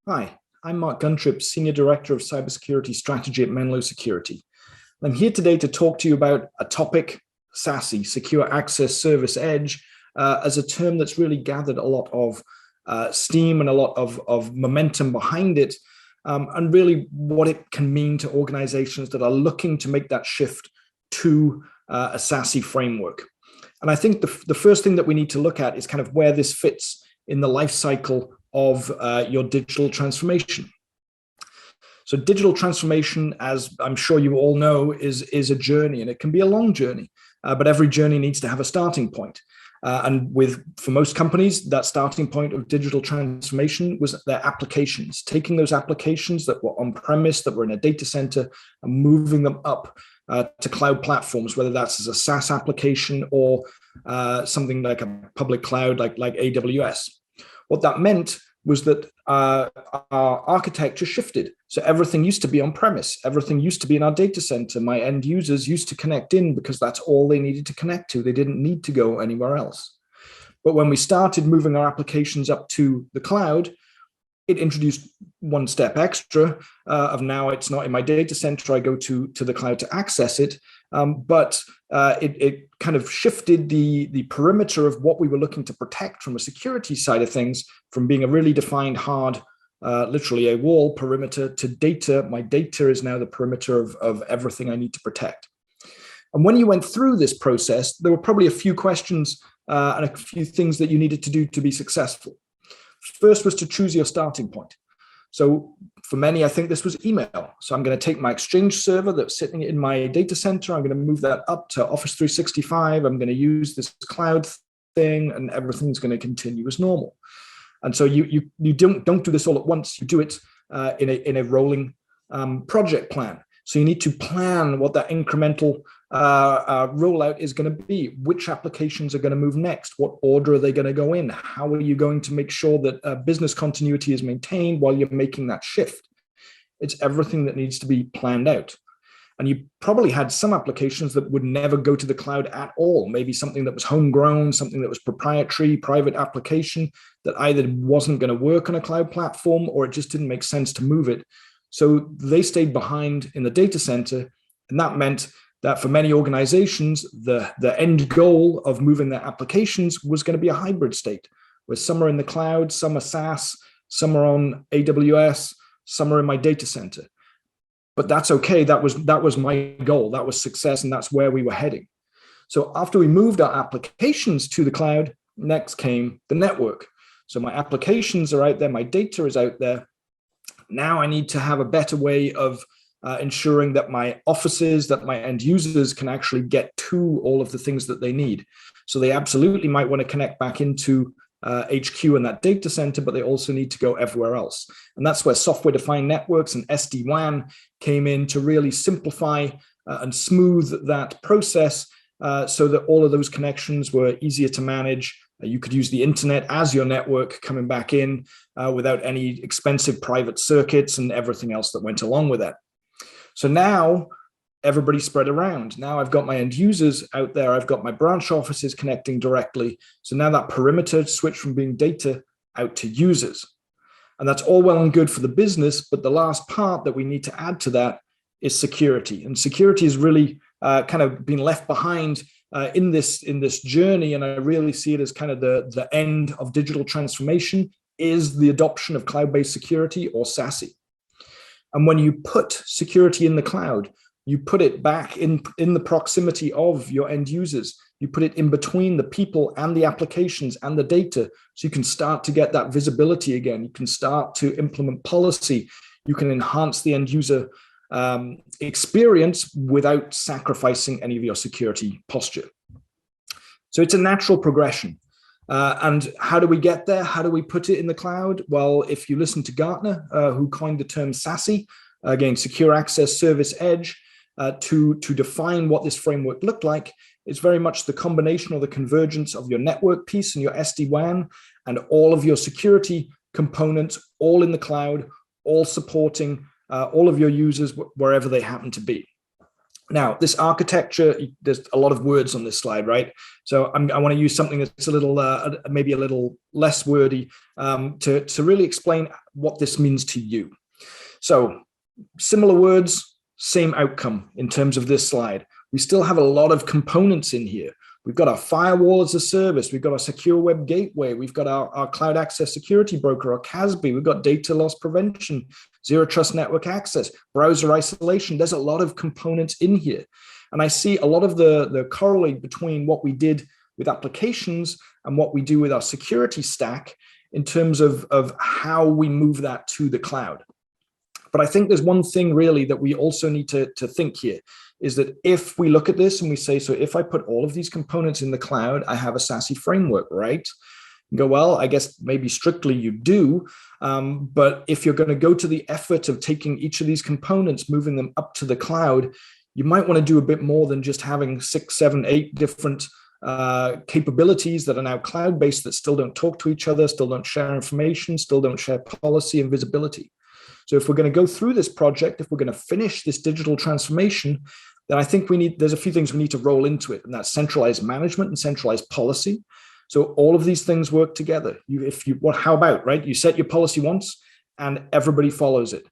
Hi, I'm Mark Guntrip, Senior Director of Cybersecurity Strategy at Menlo Security. I'm here today to talk to you about a topic, SASE, Secure Access Service Edge, as a term that's really gathered a lot of steam and a lot of momentum behind it, and really what it can mean to organizations that are looking to make that shift to a SASE framework. And I think the first thing that we need to look at is kind of where this fits in the life cycle of your digital transformation. So digital transformation, as I'm sure you all know, is a journey, and it can be a long journey, but every journey needs to have a starting point. And for most companies, that starting point of digital transformation was their applications, taking those applications that were on-premise, that were in a data center, and moving them up to cloud platforms, whether that's as a SaaS application or something like a public cloud like AWS. What that meant was that our architecture shifted. So everything used to be on-premise. Everything used to be in our data center. My end users used to connect in because that's all they needed to connect to. They didn't need to go anywhere else. But when we started moving our applications up to the cloud, it introduced one step extra of now it's not in my data center. I go to the cloud to access it. But it kind of shifted the perimeter of what we were looking to protect from a security side of things, from being a really defined hard, literally a wall perimeter, to data. My data is now the perimeter of everything I need to protect. And when you went through this process, there were probably a few questions and a few things that you needed to do to be successful. First was to choose your starting point. So for many, I think this was email. So I'm going to take my Exchange server that's sitting in my data center. I'm going to move that up to Office 365. I'm going to use this cloud thing, and everything's going to continue as normal. And so you don't do this all at once. You do it in a rolling project plan. So you need to plan what that incremental rollout is going to be. Which applications are going to move next? What order are they going to go in? How are you going to make sure that business continuity is maintained while you're making that shift? It's everything that needs to be planned out. And you probably had some applications that would never go to the cloud at all. Maybe something that was homegrown, something that was proprietary, private application that either wasn't going to work on a cloud platform or it just didn't make sense to move it. So they stayed behind in the data center, and that meant that for many organizations, the end goal of moving their applications was going to be a hybrid state, where some are in the cloud, some are SaaS, some are on AWS, some are in my data center. But that's okay. That was my goal. That was success, and that's where we were heading. So after we moved our applications to the cloud, next came the network. So my applications are out there, my data is out there. Now I need to have a better way of ensuring that my offices, that my end users can actually get to all of the things that they need. So they absolutely might want to connect back into HQ and that data center, but they also need to go everywhere else. And that's where software-defined networks and SD-WAN came in to really simplify and smooth that process so that all of those connections were easier to manage. You could use the internet as your network coming back in without any expensive private circuits and everything else that went along with that. So now everybody's spread around. Now I've got my end users out there. I've got my branch offices connecting directly. So now that perimeter switched from being data out to users. And that's all well and good for the business. But the last part that we need to add to that is security. And security has really kind of been left behind in this journey, and I really see it as kind of the end of digital transformation is the adoption of cloud-based security, or SASE. And when you put security in the cloud, you put it back in the proximity of your end users. You put it in between the people and the applications and the data, so you can start to get that visibility again. You can start to implement policy. You can enhance the end user experience without sacrificing any of your security posture. So it's a natural progression. And how do we get there? How do we put it in the cloud? Well, if you listen to Gartner, who coined the term SASE, again, Secure Access Service Edge, to define what this framework looked like, it's very much the combination or the convergence of your network piece and your SD-WAN and all of your security components, all in the cloud, all supporting all of your users wherever they happen to be. Now, this architecture, there's a lot of words on this slide, right? So I want to use something that's a little, maybe a little less wordy to really explain what this means to you. So similar words, same outcome in terms of this slide. We still have a lot of components in here. We've got our firewall as a service. We've got our secure web gateway. We've got our cloud access security broker, our CASB. We've got data loss prevention, zero trust network access, browser isolation. There's a lot of components in here. And I see a lot of the correlate between what we did with applications and what we do with our security stack in terms of how we move that to the cloud. But I think there's one thing really that we also need to think here, is that if we look at this and we say, so if I put all of these components in the cloud, I have a SASE framework, right? You go, well, I guess maybe strictly you do. But if you're going to go to the effort of taking each of these components, moving them up to the cloud, you might want to do a bit more than just having 6, 7, 8 different capabilities that are now cloud-based that still don't talk to each other, still don't share information, still don't share policy and visibility. So if we're going to go through this project, if we're going to finish this digital transformation, then I think there's a few things we need to roll into it, and that's centralized management and centralized policy. So all of these things work together. How about, right? You set your policy once and everybody follows it.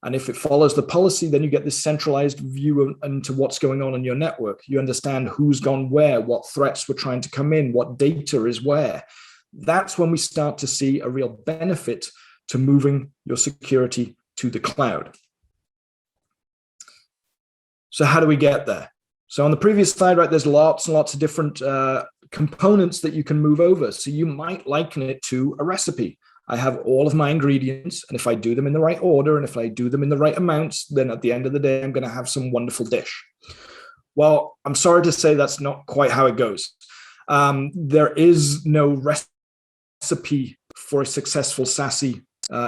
And if it follows the policy, then you get this centralized view into what's going on in your network. You understand who's gone where, what threats were trying to come in, what data is where. That's when we start to see a real benefit to moving your security to the cloud. So how do we get there? So on the previous slide, right, there's lots and lots of different components that you can move over. So you might liken it to a recipe. I have all of my ingredients, and if I do them in the right order, and if I do them in the right amounts, then at the end of the day, I'm going to have some wonderful dish. Well, I'm sorry to say that's not quite how it goes. There is no recipe for a successful SASE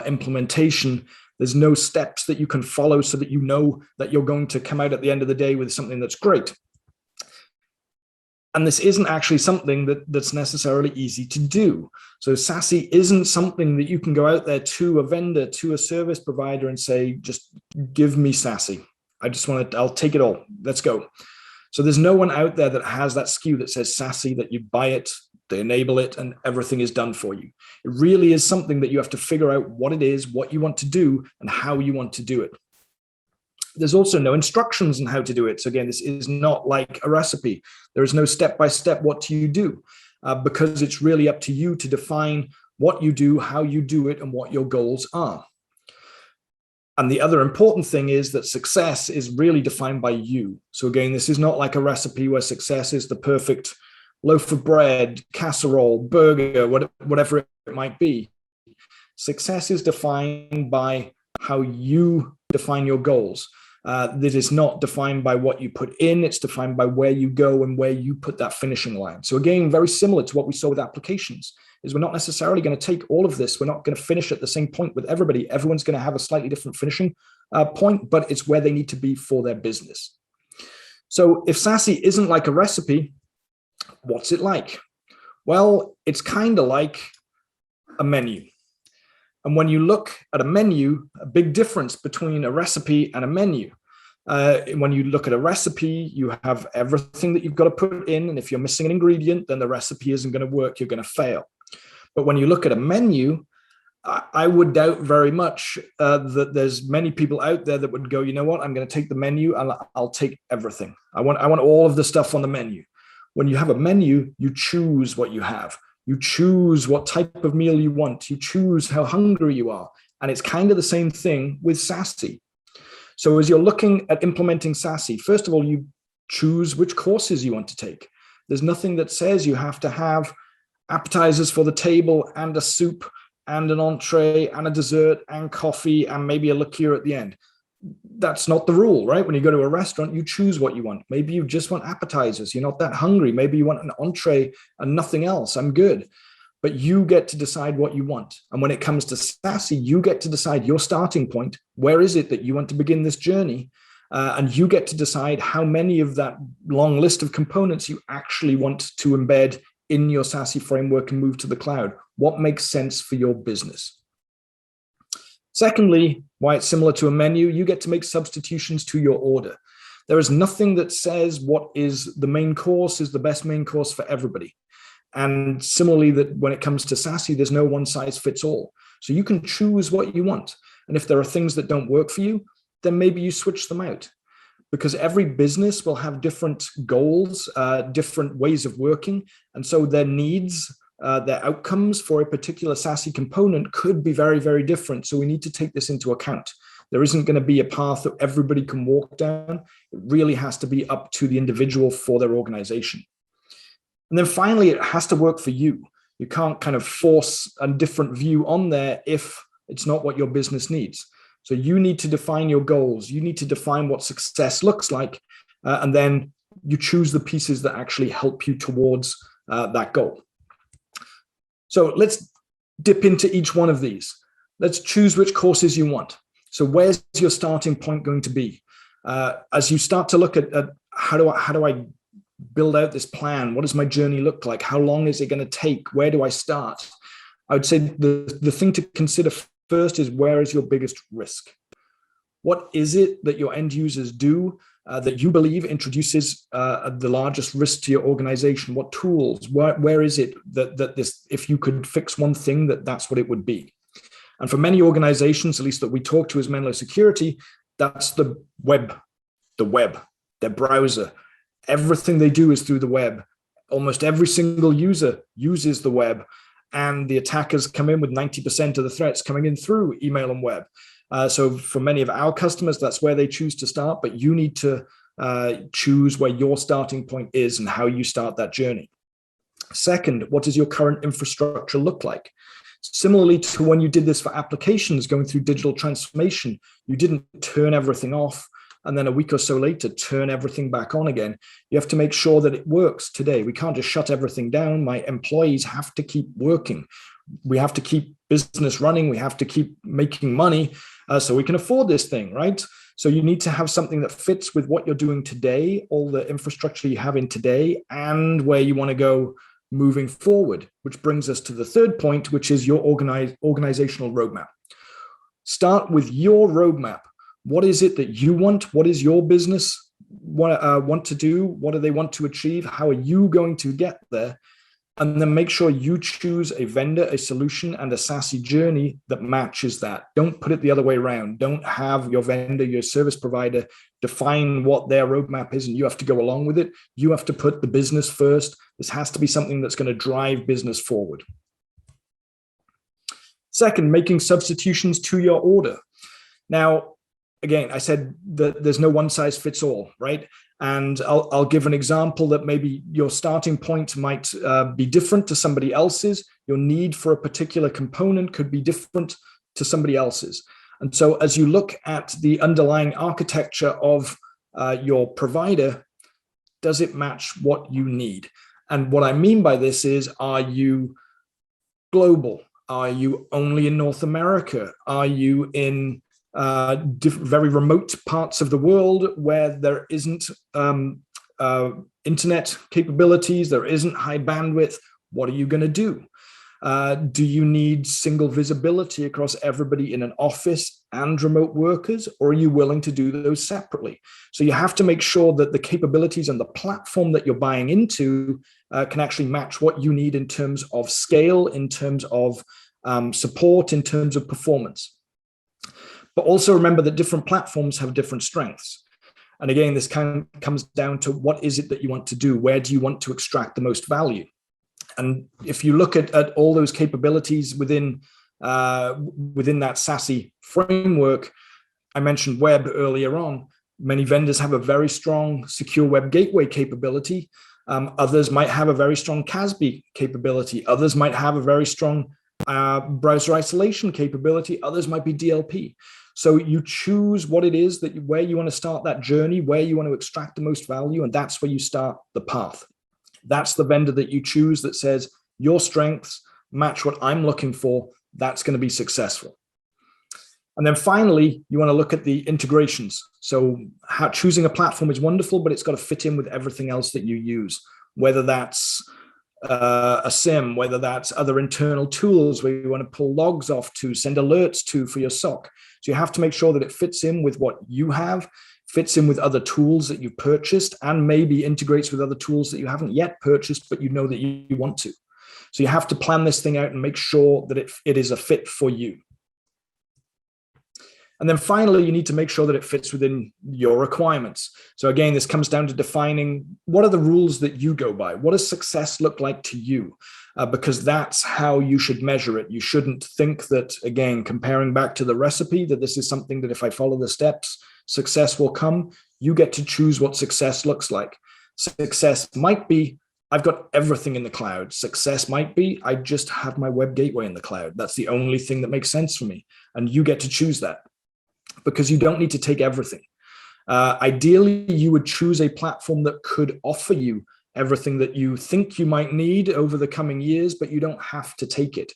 implementation. There's no steps that you can follow so that you know that you're going to come out at the end of the day with something that's great. And this isn't actually something that's necessarily easy to do. So SASE isn't something that you can go out there to a vendor, to a service provider and say, just give me SASE. I'll take it all. Let's go. So there's no one out there that has that SKU that says SASE, that you buy it, they enable it, and everything is done for you. It really is something that you have to figure out what it is, what you want to do, and how you want to do it. There's also no instructions on how to do it. So again, this is not like a recipe. There is no step-by-step what do you do, because it's really up to you to define what you do, how you do it, and what your goals are. And the other important thing is that success is really defined by you. So again, this is not like a recipe where success is the perfect loaf of bread, casserole, burger, whatever it might be. Success is defined by how you define your goals. That is not defined by what you put in, it's defined by where you go and where you put that finishing line. So again, very similar to what we saw with applications, is we're not necessarily going to take all of this, we're not going to finish at the same point with everybody. Everyone's going to have a slightly different finishing point, but it's where they need to be for their business. So if SASE isn't like a recipe, what's it like? Well, it's kind of like a menu. And when you look at a menu, a big difference between a recipe and a menu. When you look at a recipe, you have everything that you've got to put in. And if you're missing an ingredient, then the recipe isn't going to work. You're going to fail. But when you look at a menu, I would doubt very much that there's many people out there that would go, you know what, I'm going to take the menu and I'll take everything. I want all of the stuff on the menu. When you have a menu, you choose what you have. You choose what type of meal you want. You choose how hungry you are. And it's kind of the same thing with SASE. So as you're looking at implementing SASE, first of all, you choose which courses you want to take. There's nothing that says you have to have appetizers for the table and a soup and an entree and a dessert and coffee and maybe a liqueur at the end. That's not the rule, right? When you go to a restaurant, you choose what you want. Maybe you just want appetizers. You're not that hungry. Maybe you want an entree and nothing else. I'm good. But you get to decide what you want. And when it comes to SASE, you get to decide your starting point. Where is it that you want to begin this journey? And you get to decide how many of that long list of components you actually want to embed in your SASE framework and move to the cloud. What makes sense for your business? Secondly, why it's similar to a menu, you get to make substitutions to your order. There is nothing that says what is the main course is the best main course for everybody. And similarly, that when it comes to SASE, there's no one size fits all. So you can choose what you want. And if there are things that don't work for you, then maybe you switch them out. Because every business will have different goals, different ways of working. And so their needs, their outcomes for a particular SASE component could be very, very different. So we need to take this into account. There isn't going to be a path that everybody can walk down. It really has to be up to the individual for their organization. And then finally, it has to work for you. You can't kind of force a different view on there if it's not what your business needs. So you need to define your goals. You need to define what success looks like. And then you choose the pieces that actually help you towards that goal. So let's dip into each one of these. Let's choose which courses you want. So where's your starting point going to be? As you start to look at how do I build out this plan? What does my journey look like? How long is it going to take? Where do I start? I would say the thing to consider first is, where is your biggest risk? What is it that your end users do that you believe introduces the largest risk to your organization? What tools? Where is it that this, if you could fix one thing, that's what it would be? And for many organizations, at least that we talk to as Menlo Security, that's the web, their browser. Everything they do is through the web. Almost every single user uses the web, and the attackers come in with 90% of the threats coming in through email and web. So for many of our customers, that's where they choose to start, but you need to choose where your starting point is and how you start that journey. Second, what does your current infrastructure look like? Similarly to when you did this for applications going through digital transformation, you didn't turn everything off and then a week or so later turn everything back on again. You have to make sure that it works today. We can't just shut everything down. My employees have to keep working. We have to keep business running. We have to keep making money so we can afford this thing, right? So you need to have something that fits with what you're doing today, all the infrastructure you have in today, and where you want to go moving forward, which brings us to the third point, which is your organizational roadmap. Start with your roadmap. What is it that you want? What is your business want to do? What do they want to achieve? How are you going to get there? And then make sure you choose a vendor, a solution, and a SASE journey that matches that. Don't put it the other way around. Don't have your vendor, your service provider, define what their roadmap is and you have to go along with it. You have to put the business first. This has to be something that's going to drive business forward. Second, making substitutions to your order. Now, again, I said that there's no one size fits all, right? And I'll give an example that maybe your starting point might be different to somebody else's. Your need for a particular component could be different to somebody else's. And so as you look at the underlying architecture of your provider, does it match what you need? And what I mean by this is, are you global? Are you only in North America? Are you in very remote parts of the world where there isn't internet capabilities, there isn't high bandwidth? What are you going to do? Do you need single visibility across everybody in an office and remote workers, or are you willing to do those separately? So you have to make sure that the capabilities and the platform that you're buying into can actually match what you need in terms of scale, in terms of support, in terms of performance. But also remember that different platforms have different strengths. And again, this kind of comes down to, what is it that you want to do? Where do you want to extract the most value? And if you look at all those capabilities within that SASE framework, I mentioned web earlier on. Many vendors have a very strong secure web gateway capability. Others might have a very strong CASB capability. Others might have a very strong browser isolation capability. Others might be DLP. So you choose what it is where you want to start that journey, where you want to extract the most value, and that's where you start the path. That's the vendor that you choose that says your strengths match what I'm looking for. That's going to be successful. And then finally, you want to look at the integrations. So choosing a platform is wonderful, but it's got to fit in with everything else that you use, whether that's a SIM, whether that's other internal tools where you want to pull logs off to, send alerts to for your SOC. So you have to make sure that it fits in with what you have, fits in with other tools that you've purchased, and maybe integrates with other tools that you haven't yet purchased, but you know that you want to. So you have to plan this thing out and make sure that it is a fit for you. And then finally, you need to make sure that it fits within your requirements. So again, this comes down to defining what are the rules that you go by? What does success look like to you? Because that's how you should measure it. You shouldn't think that, again, comparing back to the recipe, that this is something that if I follow the steps, success will come. You get to choose what success looks like. Success might be, I've got everything in the cloud. Success might be, I just have my web gateway in the cloud. That's the only thing that makes sense for me. And you get to choose that, because you don't need to take everything. Ideally, you would choose a platform that could offer you everything that you think you might need over the coming years, but you don't have to take it.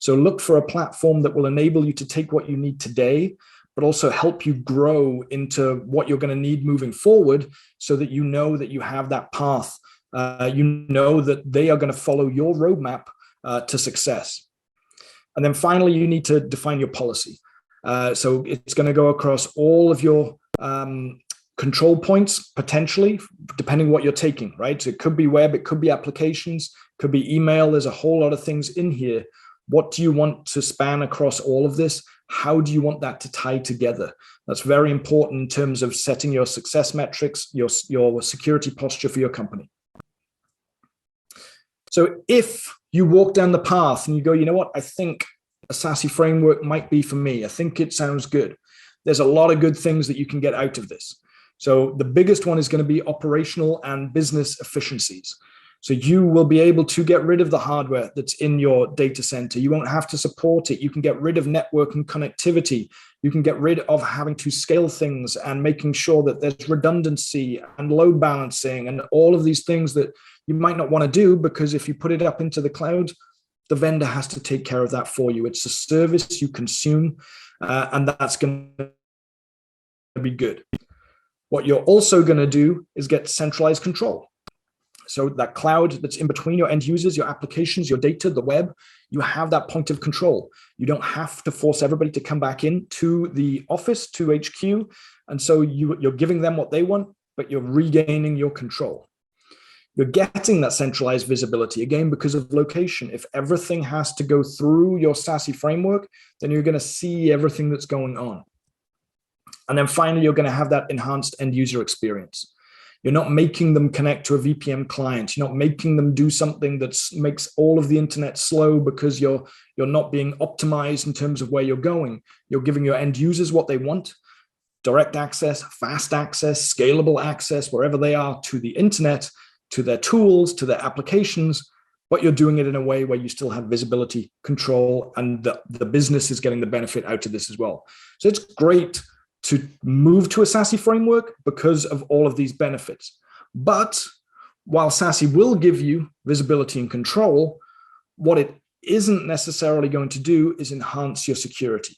So look for a platform that will enable you to take what you need today, but also help you grow into what you're going to need moving forward, so that you know that you have that path. You know that they are going to follow your roadmap to success. And then finally, you need to define your policy. So it's going to go across all of your control points, potentially, depending what you're taking, right? So it could be web, it could be applications, could be email. There's a whole lot of things in here. What do you want to span across all of this? How do you want that to tie together? That's very important in terms of setting your success metrics, your security posture for your company. So if you walk down the path and you go, you know what, I think a SASE framework might be for me. I think it sounds good. There's a lot of good things that you can get out of this. So the biggest one is going to be operational and business efficiencies. So you will be able to get rid of the hardware that's in your data center. You won't have to support it. You can get rid of network and connectivity. You can get rid of having to scale things and making sure that there's redundancy and load balancing and all of these things that you might not want to do, because if you put it up into the cloud, the vendor has to take care of that for you. It's a service you consume, and that's going to be good. What you're also going to do is get centralized control. So that cloud that's in between your end users, your applications, your data, the web, you have that point of control. You don't have to force everybody to come back in to the office, to HQ. And so you're giving them what they want, but you're regaining your control. You're getting that centralized visibility, again, because of location. If everything has to go through your SASE framework, then you're going to see everything that's going on. And then finally, you're going to have that enhanced end user experience. You're not making them connect to a VPN client. You're not making them do something that makes all of the internet slow because you're not being optimized in terms of where you're going. You're giving your end users what they want: direct access, fast access, scalable access, wherever they are to the internet, to their tools, to their applications, but you're doing it in a way where you still have visibility, control, and the business is getting the benefit out of this as well. So it's great to move to a SASE framework because of all of these benefits. But while SASE will give you visibility and control, what it isn't necessarily going to do is enhance your security.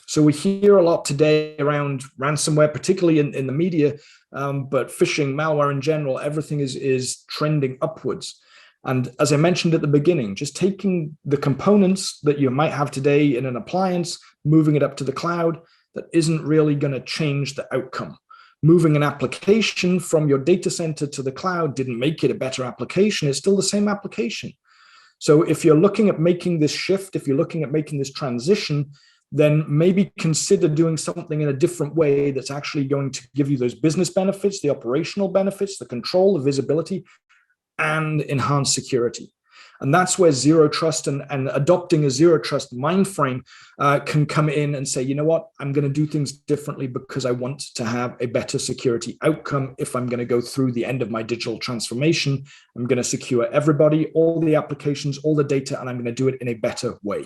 So we hear a lot today around ransomware, particularly in the media, but phishing, malware in general, everything is trending upwards. And as I mentioned at the beginning, just taking the components that you might have today in an appliance, moving it up to the cloud, that isn't really going to change the outcome. Moving an application from your data center to the cloud didn't make it a better application. It's still the same application. So if you're looking at making this shift, if you're looking at making this transition, then maybe consider doing something in a different way that's actually going to give you those business benefits, the operational benefits, the control, the visibility, and enhanced security. And that's where Zero Trust and adopting a Zero Trust mind frame can come in and say, you know what, I'm going to do things differently because I want to have a better security outcome. If I'm going to go through the end of my digital transformation, I'm going to secure everybody, all the applications, all the data, and I'm going to do it in a better way.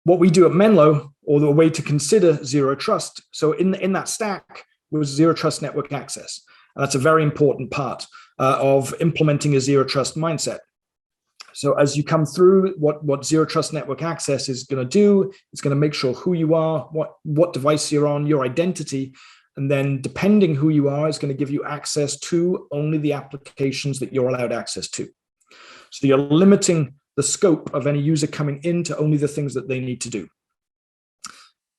What we do at Menlo, or the way to consider Zero Trust, so in that stack was Zero Trust network access. And that's a very important part of implementing a Zero Trust mindset. So as you come through, what Zero Trust network access is going to do, it's going to make sure who you are, what device you're on, your identity, and then depending who you are, is going to give you access to only the applications that you're allowed access to. So you're limiting the scope of any user coming in to only the things that they need to do.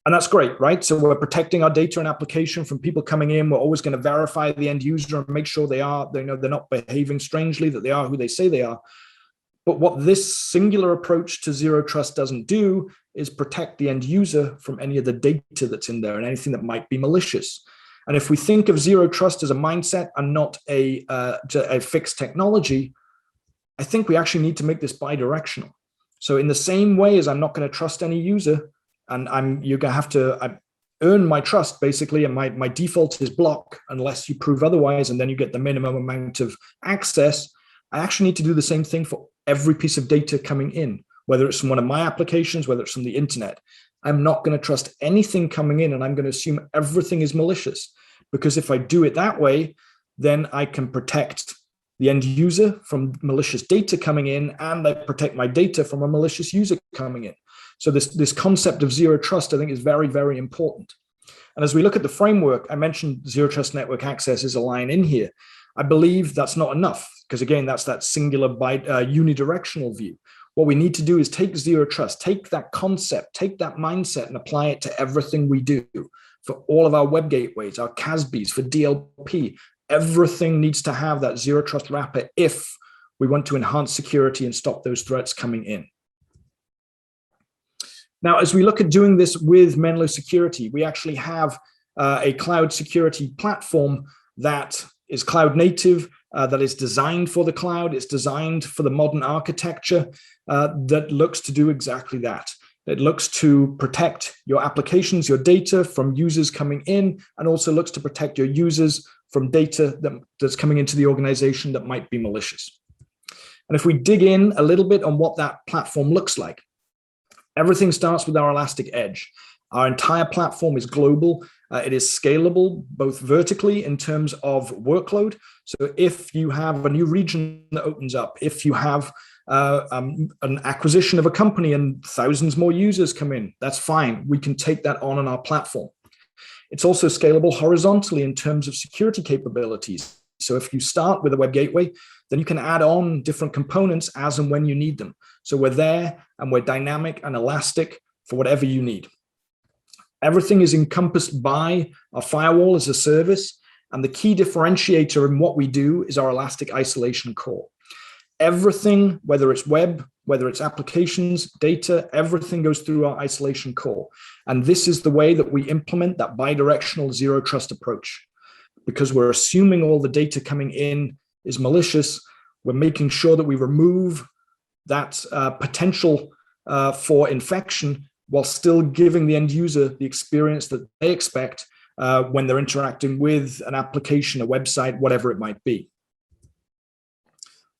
And that's great, right? So we're protecting our data and application from people coming in. We're always going to verify the end user and make sure they know they're not behaving strangely, that they are who they say they are. But what this singular approach to zero trust doesn't do is protect the end user from any of the data that's in there and anything that might be malicious. And if we think of zero trust as a mindset and not a fixed technology, I think we actually need to make this bi-directional. So in the same way as I'm not going to trust any user, and you're going to have to earn my trust, basically, and my default is block unless you prove otherwise, and then you get the minimum amount of access. I actually need to do the same thing for every piece of data coming in, whether it's from one of my applications, whether it's from the internet. I'm not going to trust anything coming in, and I'm going to assume everything is malicious, because if I do it that way, then I can protect the end user from malicious data coming in, and I protect my data from a malicious user coming in. So this concept of zero trust, I think, is very, very important. And as we look at the framework, I mentioned zero trust network access is a line in here. I believe that's not enough, because again, that's that singular unidirectional view. What we need to do is take zero trust, take that concept, take that mindset and apply it to everything we do. For all of our web gateways, our CASBs, for DLP, everything needs to have that zero trust wrapper if we want to enhance security and stop those threats coming in. Now, as we look at doing this with Menlo Security, we actually have a cloud security platform that is cloud native, that is designed for the cloud. It's designed for the modern architecture that looks to do exactly that. It looks to protect your applications, your data from users coming in, and also looks to protect your users from data that's coming into the organization that might be malicious. And if we dig in a little bit on what that platform looks like, everything starts with our elastic edge. Our entire platform is global. It is scalable, both vertically in terms of workload. So if you have a new region that opens up, if you have an acquisition of a company and thousands more users come in, that's fine. We can take that on our platform. It's also scalable horizontally in terms of security capabilities. So if you start with a web gateway, then you can add on different components as and when you need them. So we're there and we're dynamic and elastic for whatever you need. Everything is encompassed by our firewall as a service. And the key differentiator in what we do is our elastic isolation core. Everything, whether it's web, whether it's applications, data, everything goes through our isolation core. And this is the way that we implement that bidirectional zero trust approach. Because we're assuming all the data coming in is malicious, we're making sure that we remove that potential for infection while still giving the end user the experience that they expect when they're interacting with an application, a website, whatever it might be.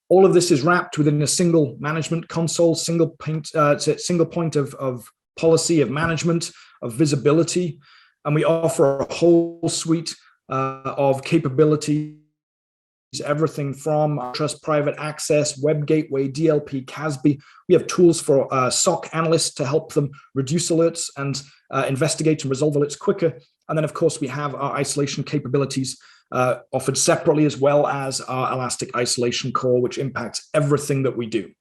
All of this is wrapped within a single management console, single point of policy, of management, of visibility, and we offer a whole suite of capabilities, everything from trust private access, web gateway, DLP, CASB. We have tools for SOC analysts to help them reduce alerts and investigate and resolve alerts quicker. And then, of course, we have our isolation capabilities offered separately, as well as our elastic isolation core, which impacts everything that we do.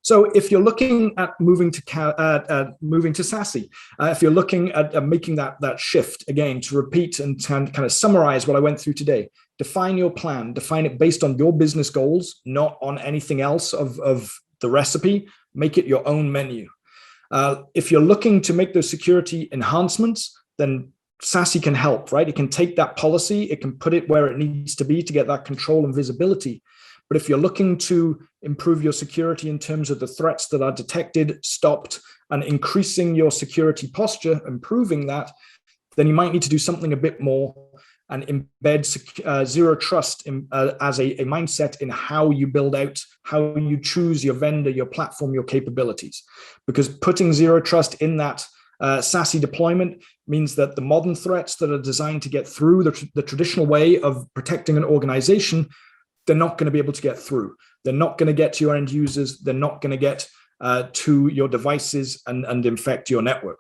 So if you're looking at moving to SASE, if you're looking at making that shift, again, to repeat and kind of summarize what I went through today, define your plan, define it based on your business goals, not on anything else of the recipe, make it your own menu. If you're looking to make those security enhancements, then SASE can help, right? It can take that policy, it can put it where it needs to be to get that control and visibility. But if you're looking to improve your security in terms of the threats that are detected, stopped, and increasing your security posture, improving that, then you might need to do something a bit more and embed zero trust as a mindset in how you build out, how you choose your vendor, your platform, your capabilities. Because putting zero trust in that SASE deployment means that the modern threats that are designed to get through the traditional way of protecting an organization, they're not going to be able to get through. They're not going to get to your end users. They're not going to get to your devices and infect your network.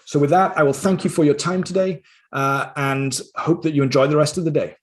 So with that, I will thank you for your time today and hope that you enjoy the rest of the day.